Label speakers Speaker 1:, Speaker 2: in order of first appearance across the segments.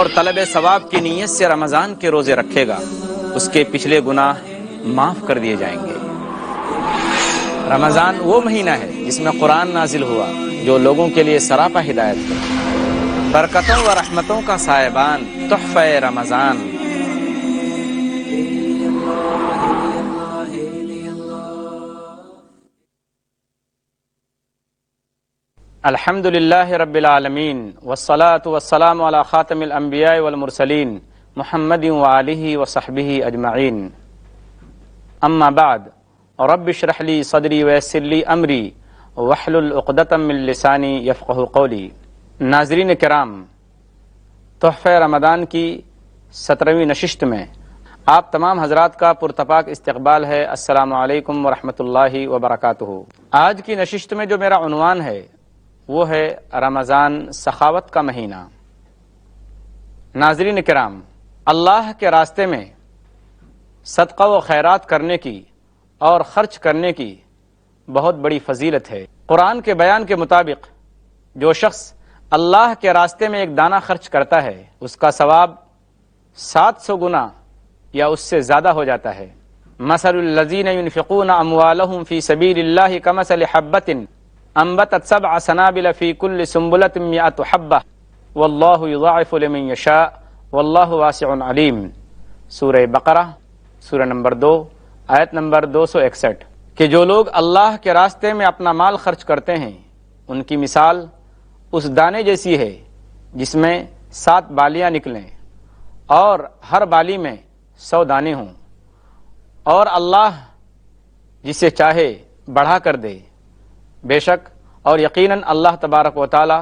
Speaker 1: اور طلب ثواب کی نیت سے رمضان کے روزے رکھے گا اس کے پچھلے گناہ معاف کر دیے جائیں گے۔ رمضان وہ مہینہ ہے جس میں قرآن نازل ہوا جو لوگوں کے لیے سراپا ہدایت ہے، برکتوں و رحمتوں کا سائبان تحفہ رمضان۔ الحمد للہ رب العالمین والصلاة والسلام علی خاتم الانبیاء والمرسلین محمد وآلہ وصحبہ اجمعین، اما بعد رب اشرح لی صدری ویسر لی امری واحلل عقدۃ من لسانی یفقہوا قولی۔ ناظرین کرام، تحفہ رمضان کی 17ویں نشست میں آپ تمام حضرات کا پرتپاک استقبال ہے۔ السلام علیکم ورحمۃ اللہ وبرکاتہ۔ آج کی نشست میں جو میرا عنوان ہے وہ ہے رمضان سخاوت کا مہینہ۔ ناظرین کرام، اللہ کے راستے میں صدقہ و خیرات کرنے کی اور خرچ کرنے کی بہت بڑی فضیلت ہے۔ قرآن کے بیان کے مطابق جو شخص اللہ کے راستے میں ایک دانہ خرچ کرتا ہے اس کا ثواب 700 گنا یا اس سے زیادہ ہو جاتا ہے۔ مثل الذین ينفقون اموالهم فی سبیل اللہ کمثل حبۃ انبتت 7 سنابل فی کل سنبلۃ 100 حبہ واللہ یضاعف لمن یشاء واللہ واسع علیم۔ سورہ بقرہ سورہ نمبر 2 آیت نمبر 261۔ کہ جو لوگ اللہ کے راستے میں اپنا مال خرچ کرتے ہیں ان کی مثال اس دانے جیسی ہے جس میں 7 بالیاں نکلیں اور ہر بالی میں 100 دانے ہوں، اور اللہ جسے چاہے بڑھا کر دے۔ بے شک اور یقیناً اللہ تبارک و تعالی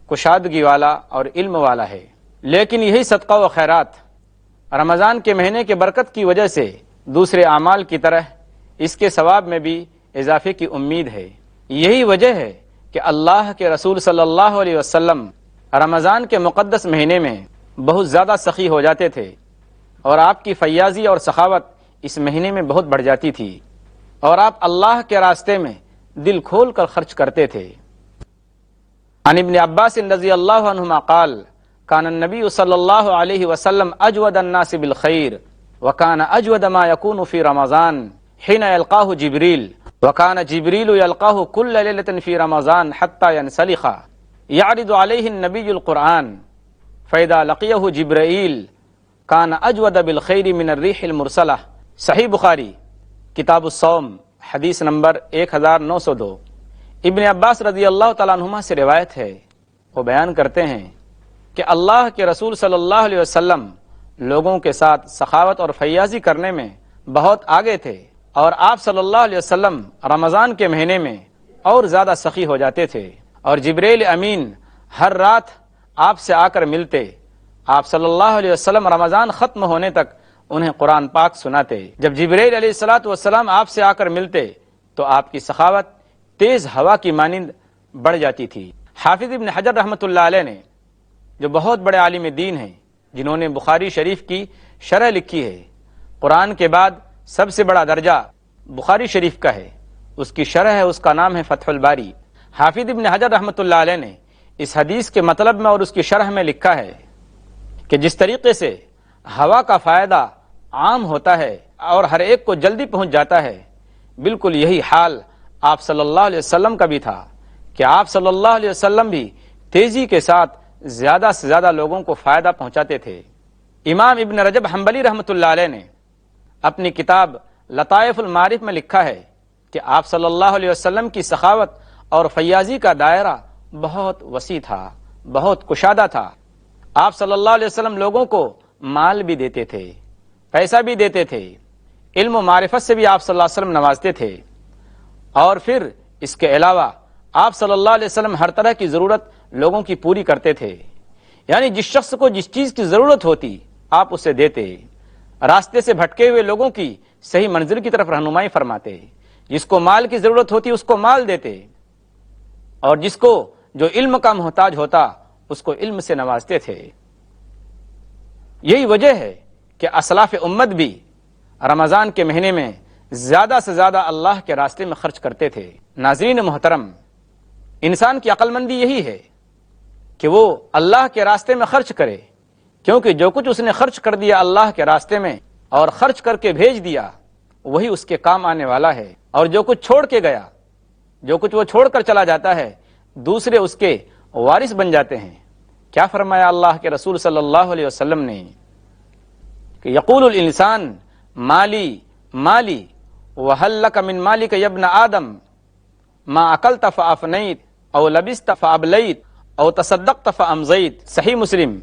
Speaker 1: کشادگی والا اور علم والا ہے۔ لیکن یہی صدقہ و خیرات رمضان کے مہینے کے برکت کی وجہ سے دوسرے اعمال کی طرح اس کے ثواب میں بھی اضافے کی امید ہے۔ یہی وجہ ہے کہ اللہ کے رسول صلی اللہ علیہ وسلم رمضان کے مقدس مہینے میں بہت زیادہ سخی ہو جاتے تھے، اور آپ کی فیاضی اور سخاوت اس مہینے میں بہت بڑھ جاتی تھی، اور آپ اللہ کے راستے میں دل کھول کر خرچ کرتے تھے۔ عن ابن عباس رضی اللہ عنہما قال کان النبی صلی اللہ علیہ وسلم اجود الناس بالخیر وکان اجود ما یکون فی رمضان حین یلقاہ جبریل وکان جبریل یلقاہ کل لیلۃ فی رمضان حتی ینسلخ یعرض علیہ النبی القرآن فاذا لقیہ جبرائیل کان اجود بالخیر من الریح المرسلہ۔ صحیح بخاری کتاب الصوم حدیث نمبر 1902۔ ابن عباس رضی اللہ تعالیٰ عنہما سے روایت ہے، وہ بیان کرتے ہیں کہ اللہ کے رسول صلی اللہ علیہ وسلم لوگوں کے ساتھ سخاوت اور فیاضی کرنے میں بہت آگے تھے، اور آپ صلی اللہ علیہ وسلم رمضان کے مہینے میں اور زیادہ سخی ہو جاتے تھے، اور جبریل امین ہر رات آپ سے آ کر ملتے۔ آپ صلی اللہ علیہ وسلم رمضان ختم ہونے تک انہیں قرآن پاک سناتے۔ جب جبریل علیہ الصلوۃ والسلام آپ سے آ کر ملتے تو آپ کی سخاوت تیز ہوا کی مانند بڑھ جاتی تھی۔ حافظ ابن حجر رحمۃ اللہ علیہ نے، جو بہت بڑے عالم دین ہیں جنہوں نے بخاری شریف کی شرح لکھی ہے، قرآن کے بعد سب سے بڑا درجہ بخاری شریف کا ہے، اس کی شرح ہے، اس کا نام ہے فتح الباری۔ حافظ ابن حجر رحمۃ اللہ علیہ نے اس حدیث کے مطلب میں اور اس کی شرح میں لکھا ہے کہ جس طریقے سے ہوا کا فائدہ عام ہوتا ہے اور ہر ایک کو جلدی پہنچ جاتا ہے، بالکل یہی حال آپ صلی اللہ علیہ وسلم کا بھی تھا کہ آپ صلی اللہ علیہ وسلم بھی تیزی کے ساتھ زیادہ سے زیادہ لوگوں کو فائدہ پہنچاتے تھے۔ امام ابن رجب حنبلی رحمۃ اللہ علیہ نے اپنی کتاب لطائف المعارف میں لکھا ہے کہ آپ صلی اللہ علیہ وسلم کی سخاوت اور فیاضی کا دائرہ بہت وسیع تھا، بہت کشادہ تھا۔ آپ صلی اللہ علیہ وسلم لوگوں کو مال بھی دیتے تھے، پیسہ بھی دیتے تھے، علم و معرفت سے بھی آپ صلی اللہ علیہ وسلم نوازتے تھے، اور پھر اس کے علاوہ آپ صلی اللہ علیہ وسلم ہر طرح کی ضرورت لوگوں کی پوری کرتے تھے۔ یعنی جس شخص کو جس چیز کی ضرورت ہوتی آپ اسے دیتے، راستے سے بھٹکے ہوئے لوگوں کی صحیح منزل کی طرف رہنمائی فرماتے، جس کو مال کی ضرورت ہوتی اس کو مال دیتے، اور جس کو جو علم کا محتاج ہوتا اس کو علم سے نوازتے تھے۔ یہی وجہ ہے کہ اسلاف امت بھی رمضان کے مہینے میں زیادہ سے زیادہ اللہ کے راستے میں خرچ کرتے تھے۔ ناظرین محترم، انسان کی عقل مندی یہی ہے کہ وہ اللہ کے راستے میں خرچ کرے، کیونکہ جو کچھ اس نے خرچ کر دیا اللہ کے راستے میں اور خرچ کر کے بھیج دیا وہی اس کے کام آنے والا ہے، اور جو کچھ چھوڑ کے گیا، جو کچھ وہ چھوڑ کر چلا جاتا ہے، دوسرے اس کے وارث بن جاتے ہیں۔ کیا فرمایا اللہ کے رسول صلی اللہ علیہ وسلم نے کہ یقول الانسان مالی مالی وہل لک من مالک یا ابن آدم ما اکلت فافنیت او لبست فابلیت او تصدقت فامضیت۔ صحیح مسلم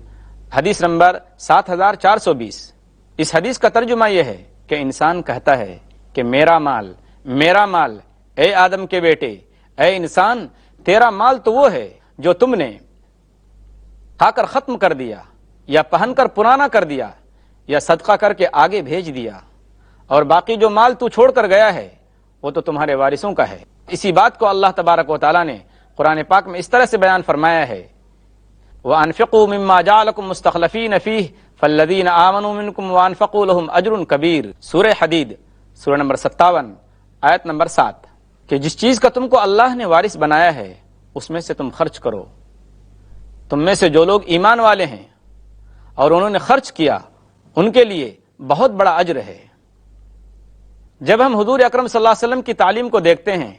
Speaker 1: حدیث نمبر 7420۔ اس حدیث کا ترجمہ یہ ہے کہ انسان کہتا ہے کہ میرا مال، میرا مال، اے آدم کے بیٹے، اے انسان، تیرا مال تو وہ ہے جو تم نے کھا کر ختم کر دیا، یا پہن کر پرانا کر دیا، یا صدقہ کر کے آگے بھیج دیا، اور باقی جو مال تو چھوڑ کر گیا ہے وہ تو تمہارے وارثوں کا ہے۔ اسی بات کو اللہ تبارک و تعالیٰ نے قرآن پاک میں اس طرح سے بیان فرمایا ہے، وَأَنفِقُوا مِمَّا جَعَلَكُمْ مُسْتَخْلَفِينَ فِيهِ فَالَّذِينَ آمَنُوا مِنْكُمْ وَأَنفَقُوا لَهُمْ أَجْرٌ كَبِيرٌ۔ سورہ حدید، سورہ نمبر 57، آیت نمبر 7، کہ جس چیز کا تم کو اللہ نے وارث بنایا ہے اس میں سے تم خرچ کرو۔ تم میں سے جو لوگ ایمان والے ہیں اور انہوں نے خرچ کیا ان کے لیے بہت بڑا اجر ہے۔ جب ہم حضور اکرم صلی اللہ علیہ وسلم کی تعلیم کو دیکھتے ہیں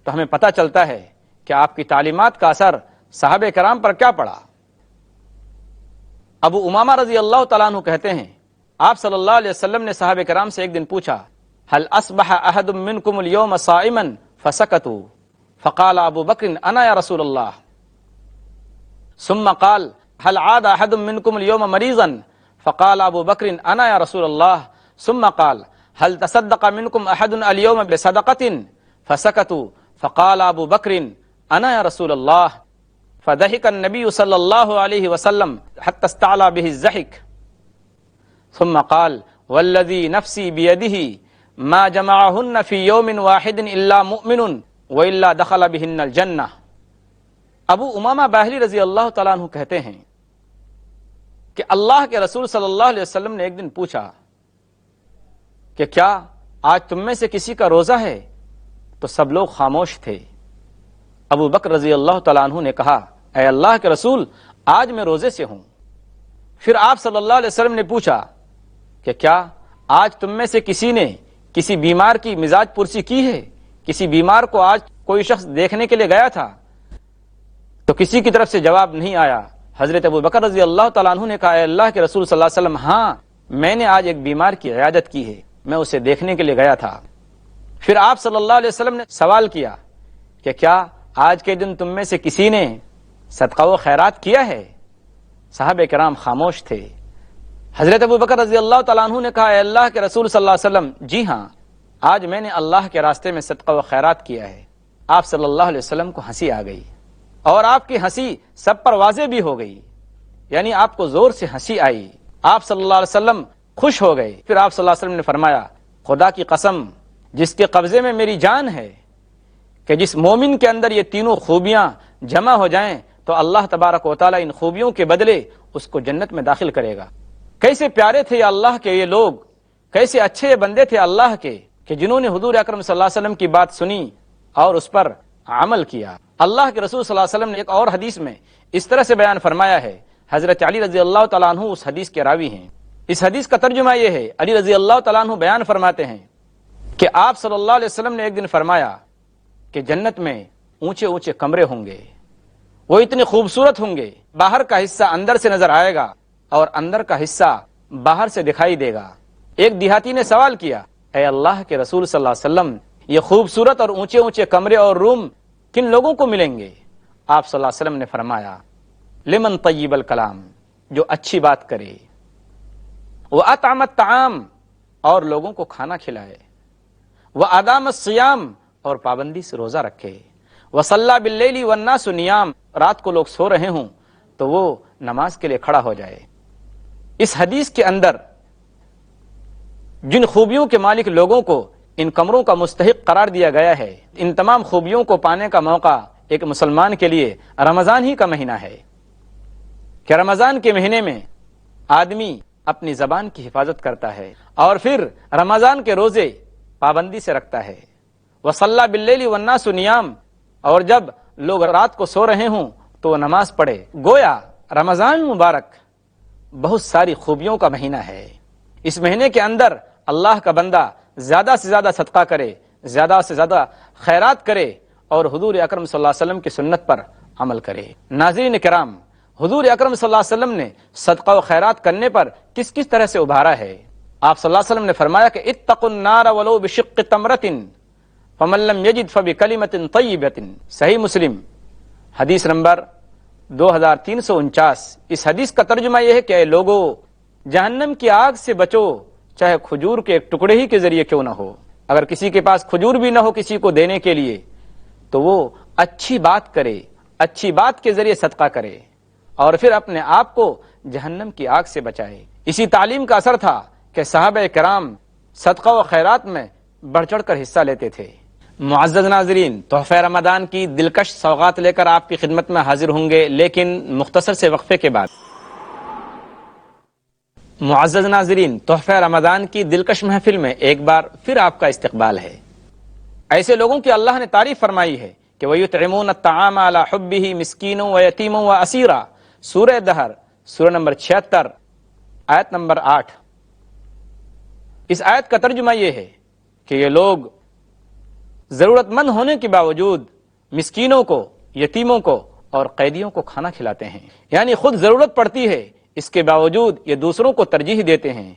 Speaker 1: تو ہمیں پتہ چلتا ہے کہ آپ کی تعلیمات کا اثر صحابہ کرام پر کیا پڑا۔ ابو امامہ رضی اللہ تعالیٰ عنہ کہتے ہیں آپ صلی اللہ علیہ وسلم نے صحابہ کرام سے ایک دن پوچھا، هل اصبح احد منکم اليوم صائما فسکتوا فقال ابو بکر انا یا رسول اللہ، ثم قال هل عاد احد منکم اليوم مريضا فقال ابو بکر انا یا رسول اللہ، ثم قال هل تصدق منکم احد اليوم بصدقة فسکتوا فقال ابو بکر انا یا رسول اللہ، فضحك النبي صلى الله عليه وسلم حتى استعلى به الضحك ثم قال والذي نفسي بيده ما جمعهن في يوم واحد الا مؤمن والا دخل بهن الجنہ۔ ابو امامہ باہلی رضی اللہ تعالیٰ عنہ کہتے ہیں کہ اللہ کے رسول صلی اللہ علیہ وسلم نے ایک دن پوچھا کہ کیا آج تم میں سے کسی کا روزہ ہے؟ تو سب لوگ خاموش تھے۔ ابو بکر رضی اللہ تعالیٰ عنہ نے کہا، اے اللہ کے رسول، آج میں روزے سے ہوں۔ پھر آپ صلی اللہ علیہ وسلم نے پوچھا کہ کیا آج تم میں سے کسی نے کسی بیمار کی مزاج پرسی کی ہے؟ کسی بیمار کو آج کوئی شخص دیکھنے کے لیے گیا تھا؟ تو کسی کی طرف سے جواب نہیں آیا۔ حضرت ابو بکر رضی اللہ تعالیٰ عنہ نے کہا، اے اللہ کے رسول صلی اللہ علیہ وسلم، ہاں میں نے آج ایک بیمار کی عیادت کی ہے، میں اسے دیکھنے کے لیے گیا تھا۔ پھر آپ صلی اللہ علیہ وسلم نے سوال کیا کہ کیا آج کے دن تم میں سے کسی نے صدقہ و خیرات کیا ہے؟ صحابہ کرام خاموش تھے۔ حضرت ابو بکر رضی اللہ تعالیٰ عنہ نے کہا، اے اللہ کے رسول صلی اللہ علیہ وسلم، جی ہاں آج میں نے اللہ کے راستے میں صدقہ و خیرات کیا ہے۔ آپ صلی اللہ علیہ وسلم کو ہنسی آ گئی، اور آپ کی ہنسی سب پر واضح بھی ہو گئی، یعنی آپ کو زور سے ہنسی آئی۔ آپ صلی اللہ علیہ وسلم خوش ہو گئے۔ پھر آپ صلی اللہ علیہ وسلم نے فرمایا، خدا کی قسم جس کے قبضے میں میری جان ہے، کہ جس مومن کے اندر یہ تینوں خوبیاں جمع ہو جائیں تو اللہ تبارک و تعالیٰ ان خوبیوں کے بدلے اس کو جنت میں داخل کرے گا۔ کیسے پیارے تھے اللہ کے یہ لوگ، کیسے اچھے بندے تھے اللہ کے، کہ جنہوں نے حضور اکرم صلی اللہ علیہ وسلم کی بات سنی اور اس پر عمل کیا۔ اللہ کے رسول صلی اللہ علیہ وسلم نے ایک اور حدیث میں اس طرح سے بیان فرمایا ہے۔ حضرت علی رضی اللہ تعالیٰ عنہ اس حدیث کے راوی ہیں۔ اس حدیث کا ترجمہ یہ ہے، علی رضی اللہ تعالیٰ عنہ بیان فرماتے ہیں کہ آپ صلی اللہ علیہ وسلم نے ایک دن فرمایا کہ جنت میں اونچے اونچے کمرے ہوں گے، وہ اتنے خوبصورت ہوں گے، باہر کا حصہ اندر سے نظر آئے گا اور اندر کا حصہ باہر سے دکھائی دے گا۔ ایک دیہاتی نے سوال کیا، اے اللہ کے رسول صلی اللہ علیہ وسلم، یہ خوبصورت اور اونچے اونچے کمرے اور روم کن لوگوں کو ملیں گے؟ آپ صلی اللہ علیہ وسلم نے فرمایا، لمن طیب الکلام، جو اچھی بات کرے، وَأَطْعَمَ الطَّعَامَ، اور لوگوں کو کھانا کھلائے، وَأَدَامَ الصِّيَامَ، اور پابندی سے روزہ رکھے، وَصَلَّى بِاللَّيْلِ وَالنَّاسُ نِيَامٌ، رات کو لوگ سو رہے ہوں تو وہ نماز کے لیے کھڑا ہو جائے۔ اس حدیث کے اندر جن خوبیوں کے مالک لوگوں کو ان کمروں کا مستحق قرار دیا گیا ہے، ان تمام خوبیوں کو پانے کا موقع ایک مسلمان کے لیے رمضان ہی کا مہینہ ہے، کہ رمضان کے مہینے میں آدمی اپنی زبان کی حفاظت کرتا ہے اور پھر رمضان کے روزے پابندی سے رکھتا ہے۔ وَصَلَّى بِاللَّيْلِ وَالنَّاسُ نِيَامٌ، اور جب لوگ رات کو سو رہے ہوں تو وہ نماز پڑھے۔ گویا رمضان مبارک بہت ساری خوبیوں کا مہینہ ہے۔ اس مہینے کے اندر اللہ کا بندہ زیادہ سے زیادہ صدقہ کرے، زیادہ سے زیادہ خیرات کرے اور حضور اکرم صلی اللہ علیہ وسلم کی سنت پر عمل کرے۔ ناظرین کرام، حضور اکرم صلی اللہ علیہ وسلم نے صدقہ و خیرات کرنے پر کس کس طرح سے ابھارا ہے؟ آپ صلی اللہ علیہ وسلم نے فرمایا کہ اتقوا النار ولو بشق تمرۃ فمن لم یجد فبکلمۃ طیبۃ۔ صحیح مسلم حدیث نمبر 2349۔ اس حدیث کا ترجمہ یہ ہے کہ اے لوگو، جہنم کی آگ سے بچو، چاہے کھجور کے ایک ٹکڑے ہی کے ذریعے کیوں نہ ہو۔ اگر کسی کے پاس کھجور بھی نہ ہو کسی کو دینے کے لیے، تو وہ اچھی بات کرے، اچھی بات کے ذریعے صدقہ کرے اور پھر اپنے آپ کو جہنم کی آگ سے بچائے۔ اسی تعلیم کا اثر تھا کہ صحابہ کرام صدقہ و خیرات میں بڑھ چڑھ کر حصہ لیتے تھے۔ معزز ناظرین، تحفہ رمضان کی دلکش سوغات لے کر آپ کی خدمت میں حاضر ہوں گے، لیکن مختصر سے وقفے کے بعد۔ معزز ناظرین، تحفہ رمضان کی دلکش محفل میں ایک بار پھر آپ کا استقبال ہے۔ ایسے لوگوں کی اللہ نے تعریف فرمائی ہے کہ وَيُطْعِمُونَ الطَّعَامَ عَلَىٰ حُبِّهِ مِسْكِينًا وَيَتِيمًا وَأَسِيرًا، سورہ دہر، سورہ نمبر 76، آیت نمبر 8۔ اس آیت کا ترجمہ یہ ہے کہ یہ لوگ ضرورت مند ہونے کے باوجود مسکینوں کو، یتیموں کو اور قیدیوں کو کھانا کھلاتے ہیں، یعنی خود ضرورت پڑتی ہے، اس کے باوجود یہ دوسروں کو ترجیح دیتے ہیں۔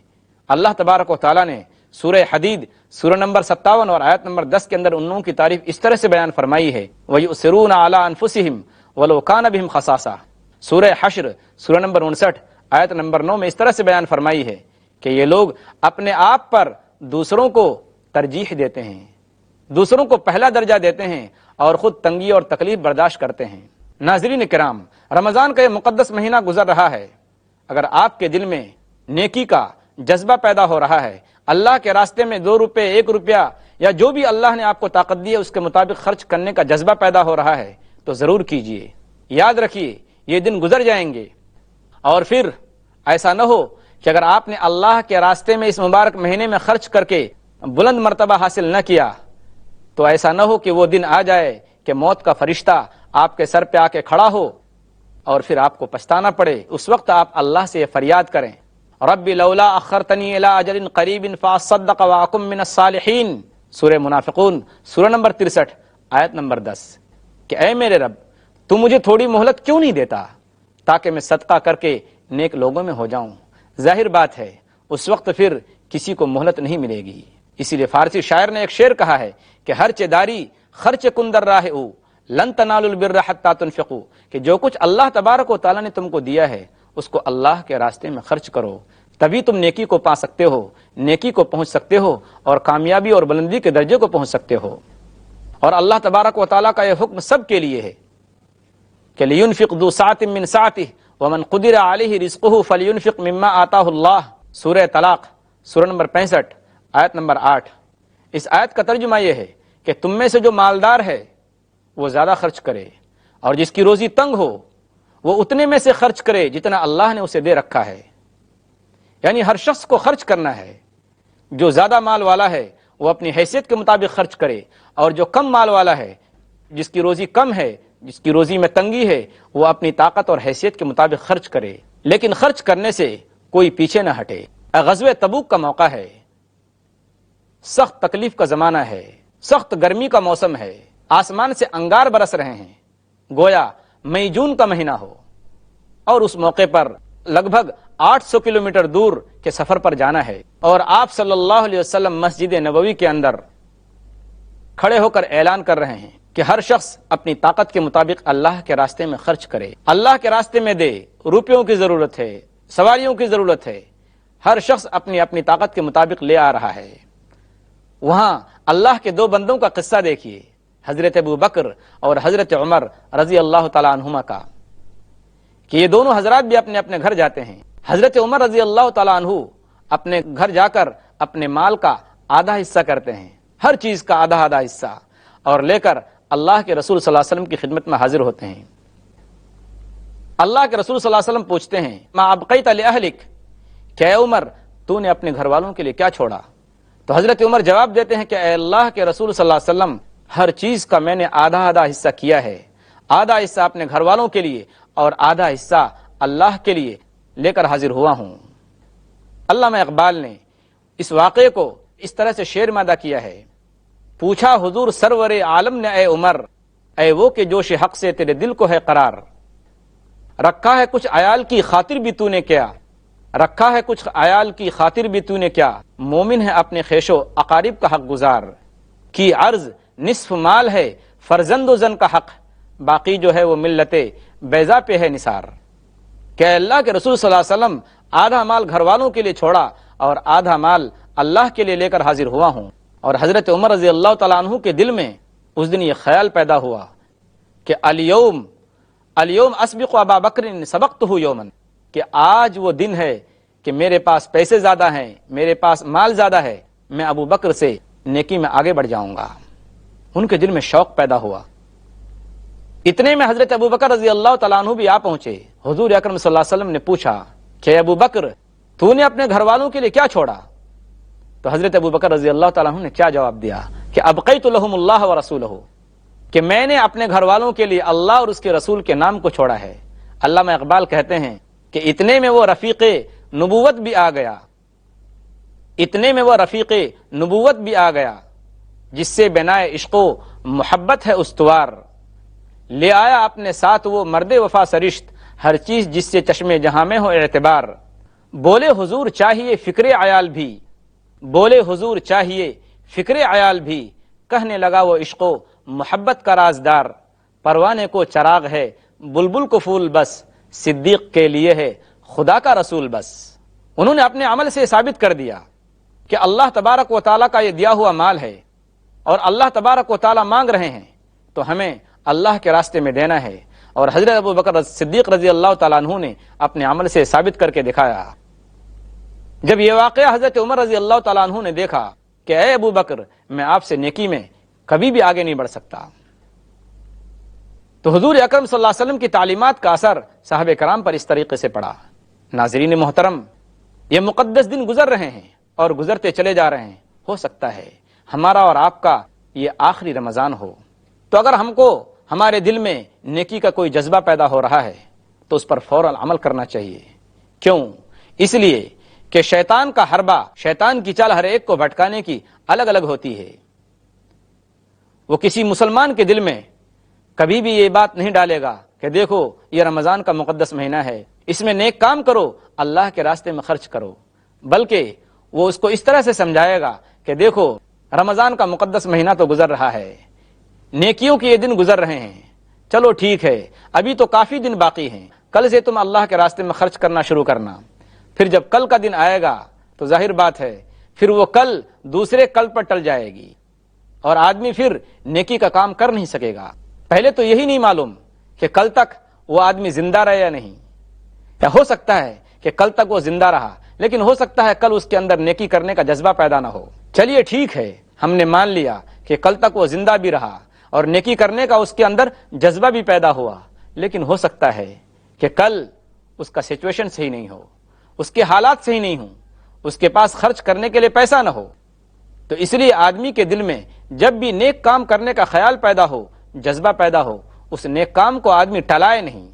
Speaker 1: اللہ تبارک و تعالیٰ نے سورہ حدید، سورہ نمبر 57 اور آیت نمبر 10 کے اندر ان لوگوں کی تعریف اس طرح سے بیان فرمائی ہے، وَيُؤْثِرُونَ عَلَىٰ أَنفُسِهِمْ وَلَوْ كَانَ بِهِمْ خَصَاصَةٌ۔ سورہ حشر، سورہ نمبر 59، آیت نمبر 9 میں اس طرح سے بیان فرمائی ہے کہ یہ لوگ اپنے آپ پر دوسروں کو ترجیح دیتے ہیں، دوسروں کو پہلا درجہ دیتے ہیں اور خود تنگی اور تکلیف برداشت کرتے ہیں۔ ناظرین کرام، رمضان کا یہ مقدس مہینہ گزر رہا ہے، اگر آپ کے دل میں نیکی کا جذبہ پیدا ہو رہا ہے، اللہ کے راستے میں 2 روپے، 1 روپیہ یا جو بھی اللہ نے آپ کو طاقت دی ہے اس کے مطابق خرچ کرنے کا جذبہ پیدا ہو رہا ہے تو ضرور کیجئے۔ یاد رکھیے یہ دن گزر جائیں گے اور پھر ایسا نہ ہو کہ اگر آپ نے اللہ کے راستے میں اس مبارک مہینے میں خرچ کر کے بلند مرتبہ حاصل نہ کیا تو ایسا نہ ہو کہ وہ دن آ جائے کہ موت کا فرشتہ آپ کے سر پہ آ کے کھڑا ہو اور پھر آپ کو پچھتانا پڑے۔ اس وقت آپ اللہ سے یہ فریاد کریں، رب لولا اخرتنی الی اجل قریب فاصدق واکن من الصالحین، سورہ منافقون، سورہ نمبر 63، آیت نمبر 10، کہ اے میرے رب تو مجھے تھوڑی مہلت کیوں نہیں دیتا تاکہ میں صدقہ کر کے نیک لوگوں میں ہو جاؤں۔ ظاہر بات ہے اس وقت پھر کسی کو مہلت نہیں ملے گی، اسی لیے فارسی شاعر نے ایک شعر کہا ہے کہ ہر چداری خرچ کن در راہ او لن تنالوا البر حتی تنفقوا، کہ جو کچھ اللہ تبارک و تعالیٰ نے تم کو دیا ہے اس کو اللہ کے راستے میں خرچ کرو، تبھی تم نیکی کو پا سکتے ہو، نیکی کو پہنچ سکتے ہو اور کامیابی اور بلندی کے درجے کو پہنچ سکتے ہو۔ اور اللہ تبارک و تعالیٰ کا یہ حکم سب کے لیے ہے کہ لینفق ذو سعۃ من سعتہ ومن قدر علیہ رزقہ فلینفق مما آتاہ اللہ، سورہ طلاق، سورہ نمبر 65، آیت نمبر 8۔ اس آیت کا ترجمہ یہ ہے کہ تم میں سے جو مالدار ہے وہ زیادہ خرچ کرے اور جس کی روزی تنگ ہو وہ اتنے میں سے خرچ کرے جتنا اللہ نے اسے دے رکھا ہے، یعنی ہر شخص کو خرچ کرنا ہے۔ جو زیادہ مال والا ہے وہ اپنی حیثیت کے مطابق خرچ کرے اور جو کم مال والا ہے، جس کی روزی کم ہے، جس کی روزی میں تنگی ہے، وہ اپنی طاقت اور حیثیت کے مطابق خرچ کرے، لیکن خرچ کرنے سے کوئی پیچھے نہ ہٹے۔ غزوہ تبوک کا موقع ہے، سخت تکلیف کا زمانہ ہے، سخت گرمی کا موسم ہے، آسمان سے انگار برس رہے ہیں، گویا مئی جون کا مہینہ ہو، اور اس موقع پر لگ بھگ 800 کلومیٹر دور کے سفر پر جانا ہے، اور آپ صلی اللہ علیہ وسلم مسجد نبوی کے اندر کھڑے ہو کر اعلان کر رہے ہیں کہ ہر شخص اپنی طاقت کے مطابق اللہ کے راستے میں خرچ کرے، اللہ کے راستے میں دے۔ روپیوں کی ضرورت ہے، سواریوں کی ضرورت ہے، ہر شخص اپنی اپنی طاقت کے مطابق لے آ رہا ہے۔ وہاں اللہ کے 2 بندوں کا قصہ دیکھیے، حضرت ابو بکر اور حضرت عمر رضی اللہ تعالیٰ عنہما کا، کہ یہ دونوں حضرات بھی اپنے اپنے گھر جاتے ہیں۔ حضرت عمر رضی اللہ تعالیٰ عنہ اپنے گھر جا کر اپنے مال کا آدھا حصہ کرتے ہیں، ہر چیز کا آدھا آدھا حصہ، اور لے کر اللہ کے رسول صلی اللہ علیہ وسلم کی خدمت میں حاضر ہوتے ہیں۔ اللہ کے رسول صلی اللہ علیہ وسلم پوچھتے ہیں، ما ابقیت لأہلک، کہ اے عمر تو نے اپنے گھر والوں کے لیے کیا چھوڑا؟ تو حضرت عمر جواب دیتے ہیں کہ اے اللہ کے رسول صلی اللہ علیہ وسلم، ہر چیز کا میں نے آدھا آدھا حصہ کیا ہے، آدھا حصہ اپنے گھر والوں کے لیے اور آدھا حصہ اللہ کے لیے۔ لے کر حاضر ہوا ہوں۔ علامہ اقبال نے اس واقعے کو اس طرح سے شعر میں ادا کیا ہے، پوچھا حضور سرور عالم نے اے عمر، اے وہ کہ جوش حق سے تیرے دل کو ہے قرار، رکھا ہے کچھ عیال کی خاطر بھی تو نے کیا، رکھا ہے کچھ عیال کی خاطر بھی تو نے کیا، مومن ہے اپنے خیش و اقارب کا حق گزار، کی عرض نصف مال ہے فرزند و زن کا حق، باقی جو ہے وہ ملت بیضا پہ ہے نثار۔ کہ اللہ کے رسول صلی اللہ علیہ وسلم آدھا مال گھر والوں کے لیے چھوڑا اور آدھا مال اللہ کے لیے لے کر حاضر ہوا ہوں۔ اور حضرت عمر رضی اللہ تعالیٰ عنہ کے دل میں اس دن یہ خیال پیدا ہوا کہ الیوم اسبق ابا بکر سبقتہ یومن، کہ آج وہ دن ہے کہ میرے پاس پیسے زیادہ ہیں، میرے پاس مال زیادہ ہے، میں ابو بکر سے نیکی میں آگے بڑھ جاؤں گا۔ ان کے دل میں شوق پیدا ہوا۔ اتنے میں حضرت ابو بکر رضی اللہ تعالیٰ عنہ بھی آ پہنچے۔ حضور اکرم صلی اللہ علیہ وسلم نے پوچھا کہ ابو بکر تو نے اپنے گھر والوں کے لیے کیا چھوڑا؟ تو حضرت ابو بکر رضی اللہ تعالیٰ عنہ نے کیا جواب دیا کہ ابقیت لہم اللہ و رسولہ، کہ میں نے اپنے گھر والوں کے لیے اللہ اور اس کے رسول کے نام کو چھوڑا ہے۔ علامہ اقبال کہتے ہیں کہ اتنے میں وہ رفیق نبوت بھی آ گیا، اتنے میں وہ رفیق نبوت بھی آ گیا، جس سے بنائے عشق و محبت ہے استوار، لے آیا اپنے ساتھ وہ مرد وفا سرشت، ہر چیز جس سے چشم جہاں میں ہو اعتبار، بولے حضور چاہیے فکر عیال بھی، بولے حضور چاہیے فکر عیال بھی، کہنے لگا وہ عشق و محبت کا رازدار، پروانے کو چراغ ہے بلبل کو پھول بس، صدیق کے لیے ہے خدا کا رسول بس۔ انہوں نے اپنے عمل سے ثابت کر دیا کہ اللہ تبارک و تعالیٰ کا یہ دیا ہوا مال ہے اور اللہ تبارک و تعالیٰ مانگ رہے ہیں تو ہمیں اللہ کے راستے میں دینا ہے۔ اور حضرت ابو بکر صدیق رضی اللہ تعالیٰ عنہ نے اپنے عمل سے ثابت کر کے دکھایا۔ جب یہ واقعہ حضرت عمر رضی اللہ تعالیٰ عنہ نے دیکھا کہ اے ابو بکر میں آپ سے نیکی میں کبھی بھی آگے نہیں بڑھ سکتا، تو حضور اکرم صلی اللہ علیہ وسلم کی تعلیمات کا اثر صحابہ کرام پر اس طریقے سے پڑا۔ ناظرین محترم، یہ مقدس دن گزر رہے ہیں اور گزرتے چلے جا رہے ہیں، ہو سکتا ہے ہمارا اور آپ کا یہ آخری رمضان ہو، تو اگر ہم کو ہمارے دل میں نیکی کا کوئی جذبہ پیدا ہو رہا ہے تو اس پر فوراً عمل کرنا چاہیے۔ کیوں؟ اس لیے کہ شیطان کا حربہ، شیطان کی چال ہر ایک کو بھٹکانے کی الگ الگ ہوتی ہے۔ وہ کسی مسلمان کے دل میں کبھی بھی یہ بات نہیں ڈالے گا کہ دیکھو یہ رمضان کا مقدس مہینہ ہے، اس میں نیک کام کرو، اللہ کے راستے میں خرچ کرو، بلکہ وہ اس کو اس طرح سے سمجھائے گا کہ دیکھو رمضان کا مقدس مہینہ تو گزر رہا ہے، نیکیوں کے یہ دن گزر رہے ہیں، چلو ٹھیک ہے ابھی تو کافی دن باقی ہیں، کل سے تم اللہ کے راستے میں خرچ کرنا شروع کرنا۔ پھر جب کل کا دن آئے گا تو ظاہر بات ہے پھر وہ کل دوسرے کل پر ٹل جائے گی اور آدمی پھر نیکی کا کام کر نہیں سکے گا۔ پہلے تو یہی نہیں معلوم کہ کل تک وہ آدمی زندہ رہے یا نہیں، یا ہو سکتا ہے کہ کل تک وہ زندہ رہا لیکن ہو سکتا ہے کل اس کے اندر نیکی کرنے کا جذبہ پیدا نہ ہو۔ چلیے ٹھیک ہے، ہم نے مان لیا کہ کل تک وہ زندہ بھی رہا اور نیکی کرنے کا اس کے اندر جذبہ بھی پیدا ہوا، لیکن ہو سکتا ہے کہ کل اس کا سچویشن صحیح نہیں ہو، اس کے حالات صحیح نہیں ہوں، اس کے پاس خرچ کرنے کے لیے پیسہ نہ ہو۔ تو اس لیے آدمی کے دل میں جب بھی نیک کام کرنے کا خیال پیدا ہو، جذبہ پیدا ہو، اس نیک کام کو آدمی ٹلائے نہیں۔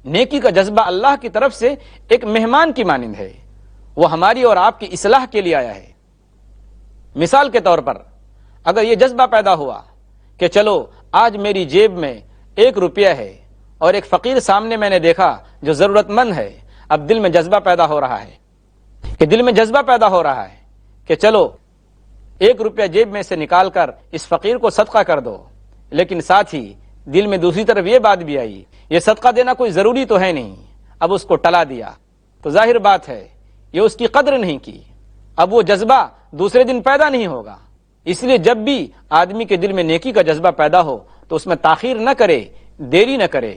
Speaker 1: نیکی کا جذبہ اللہ کی طرف سے ایک مہمان کی مانند ہے، وہ ہماری اور آپ کی اصلاح کے لیے آیا ہے۔ مثال کے طور پر اگر یہ جذبہ پیدا ہوا کہ چلو آج میری جیب میں 1 روپیہ ہے اور ایک فقیر سامنے میں نے دیکھا جو ضرورت مند ہے، اب دل میں جذبہ پیدا ہو رہا ہے کہ چلو 1 روپیہ جیب میں سے نکال کر اس فقیر کو صدقہ کر دو، لیکن ساتھ ہی دل میں دوسری طرف یہ بات بھی آئی یہ صدقہ دینا کوئی ضروری تو ہے نہیں، اب اس کو ٹلا دیا، تو ظاہر بات ہے یہ اس کی قدر نہیں کی، اب وہ جذبہ دوسرے دن پیدا نہیں ہوگا۔ اس لیے جب بھی آدمی کے دل میں نیکی کا جذبہ پیدا ہو تو اس میں تاخیر نہ کرے، دیری نہ کرے۔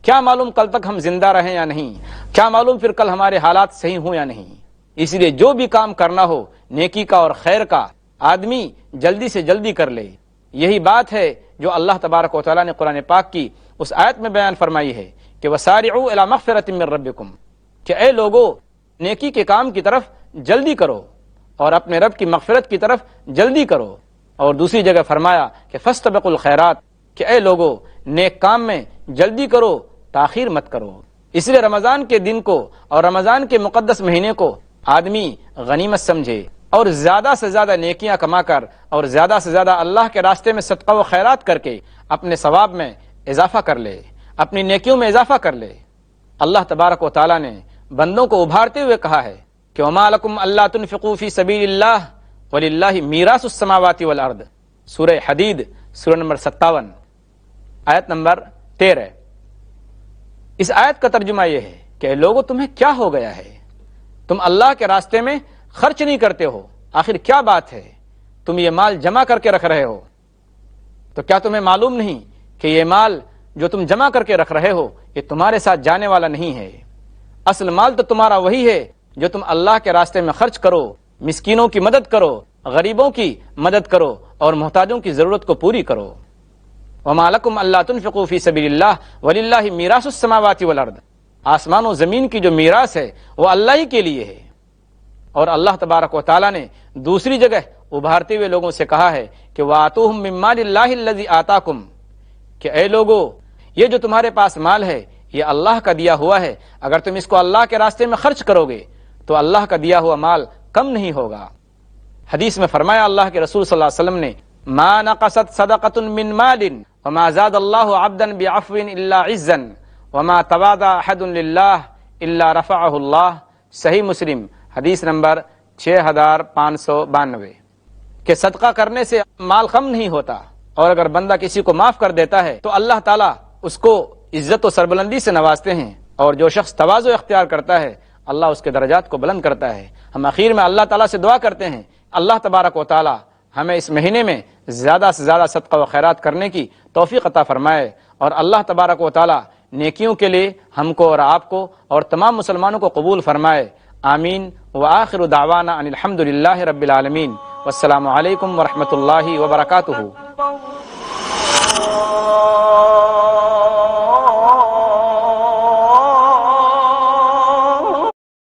Speaker 1: کیا معلوم کل تک ہم زندہ رہیں یا نہیں، کیا معلوم پھر کل ہمارے حالات صحیح ہوں یا نہیں۔ اس لیے جو بھی کام کرنا ہو نیکی کا اور خیر کا، آدمی جلدی سے جلدی کر لے۔ یہی بات ہے جو اللہ تبارک و تعالیٰ نے قرآن پاک کی اس آیت میں بیان فرمائی ہے کہ وَسَارِعُوا إِلَىٰ مَغْفِرَةٍ مِّن رَّبِّكُمْ، کہ اے لوگو نیکی کے کام کی طرف جلدی کرو اور اپنے رب کی مغفرت کی طرف جلدی کرو۔ اور دوسری جگہ فرمایا کہ فَاسْتَبِقُوا الْخَيْرَاتِ، کہ اے لوگو نیک کام میں جلدی کرو، تاخیر مت کرو۔ اس لیے رمضان کے دن کو اور رمضان کے مقدس مہینے کو آدمی غنیمت سمجھے اور زیادہ سے زیادہ نیکیاں کما کر اور زیادہ سے زیادہ اللہ کے راستے میں صدقہ و خیرات کر کے اپنے ثواب میں اضافہ کر لے، اپنی نیکیوں میں اضافہ کر لے۔ اللہ تبارک و تعالیٰ نے بندوں کو ابھارتے ہوئے کہا ہے کہ وما لکم الا تنفقوا فی سبیل اللہ وللہ میراث السماوات والارض، سورہ حدید سورہ نمبر 57 آیت نمبر 13۔ اس آیت کا ترجمہ یہ ہے کہ اے لوگو تمہیں کیا ہو گیا ہے، تم اللہ کے راستے میں خرچ نہیں کرتے ہو، آخر کیا بات ہے؟ تم یہ مال جمع کر کے رکھ رہے ہو، تو کیا تمہیں معلوم نہیں کہ یہ مال جو تم جمع کر کے رکھ رہے ہو یہ تمہارے ساتھ جانے والا نہیں ہے؟ اصل مال تو تمہارا وہی ہے جو تم اللہ کے راستے میں خرچ کرو، مسکینوں کی مدد کرو، غریبوں کی مدد کرو اور محتاجوں کی ضرورت کو پوری کرو۔ وما لکم الا تنفقوا فی سبیل اللہ وللہ میراث السماوات والارض، آسمان و زمین کی جو میراث ہے وہ اللہ ہی کے لیے ہے۔ اور اللہ تبارک و تعالیٰ نے دوسری جگہ ابھارتے ہوئے لوگوں سے کہا ہے کہ وَآتُوهُم مِّن مَّالِ اللَّهِ الَّذِي آتَاكُمْ، کہ اے لوگو یہ جو تمہارے پاس مال ہے یہ اللہ کا دیا ہوا ہے، اگر تم اس کو اللہ کے راستے میں خرچ کرو گے تو اللہ کا دیا ہوا مال کم نہیں ہوگا۔ حدیث میں فرمایا اللہ کے رسول صلی اللہ علیہ وسلم نے ما نقصت صدقۃ من مال وما زاد اللہ عبدا بعفو الا عزا وما تواضع احد للہ الا رفعہ اللہ، صحیح مسلم حدیث نمبر 6592، کہ صدقہ کرنے سے مال کم نہیں ہوتا، اور اگر بندہ کسی کو معاف کر دیتا ہے تو اللہ تعالیٰ اس کو عزت و سربلندی سے نوازتے ہیں، اور جو شخص تواضع اختیار کرتا ہے اللہ اس کے درجات کو بلند کرتا ہے۔ ہم اخیر میں اللہ تعالیٰ سے دعا کرتے ہیں اللہ تبارک و تعالیٰ ہمیں اس مہینے میں زیادہ سے زیادہ صدقہ و خیرات کرنے کی توفیق عطا فرمائے، اور اللہ تبارک و تعالیٰ نیکیوں کے لیے ہم کو اور آپ کو اور تمام مسلمانوں کو قبول فرمائے، آمین۔ وآخر دعوانا ان الحمد للہ رب العالمین، والسلام علیکم ورحمۃ اللہ وبرکاتہ۔